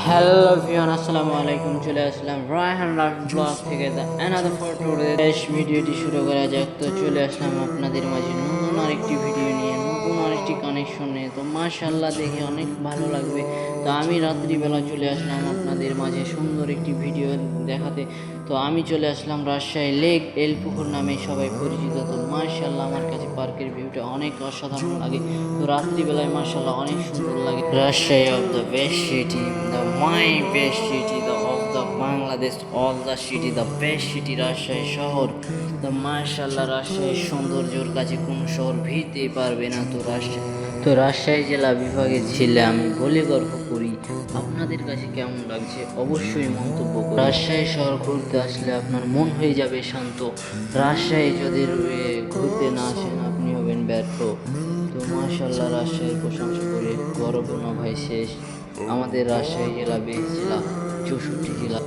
Hello everyone, আসসালামু আলাইকুম। চলে আসলাম রায়হান রাফি ব্লগ থেকে অ্যানাদার ফটো দেশ ভিডিওটি শুরু করা যাক। তো চলে আসলাম আপনাদের মাঝে নতুন আরেকটি ভিডিও নিয়ে, নতুন আরেকটি কানেকশন নিয়ে। তো মাশাআল্লাহ, দেখে অনেক ভালো লাগবে। তো আমি রাত্রিবেলা চলে আসলাম আপনাদের মাঝে সুন্দর একটি ভিডিও দেখাতে। তো আমি চলে আসলাম রাজশাহী লেক এলপুকুর নামে সবাই পরিচিত। তো মাশাআল্লাহ, আমার কাছে পার্কের ভিউটা অনেক অসাধারণ লাগে। তো রাত্রিবেলায় মাশাআল্লাহ অনেক সুন্দর লাগে। Rajshahi of the best city, the my best city, the of the Bangladesh, all the city, the best city Rajshahi শহর। তো মাশাআল্লাহ, রাজশাহীর সৌন্দর্যের কাছে কোনো শহর ভিড়তে পারবে না। তো রাজশাহী জেলা বিভাগের ছেলে আমি বলে গর্ব করি। আপনাদের কাছে কেমন লাগছে অবশ্যই মন্তব্য করুন। রাজশাহী শহর ঘুরতে আসলে আপনার মন হয়ে যাবে শান্ত। রাজশাহী যদি ঘুরতে না আসেন আপনি হবেন ব্যর্থ। তো মাশাআল্লাহ, রাজশাহীর প্রশংসা করে গর্ব না ভাই শেষ। আমাদের রাজশাহী জেলা বেশ জেলা, 64 জেলা।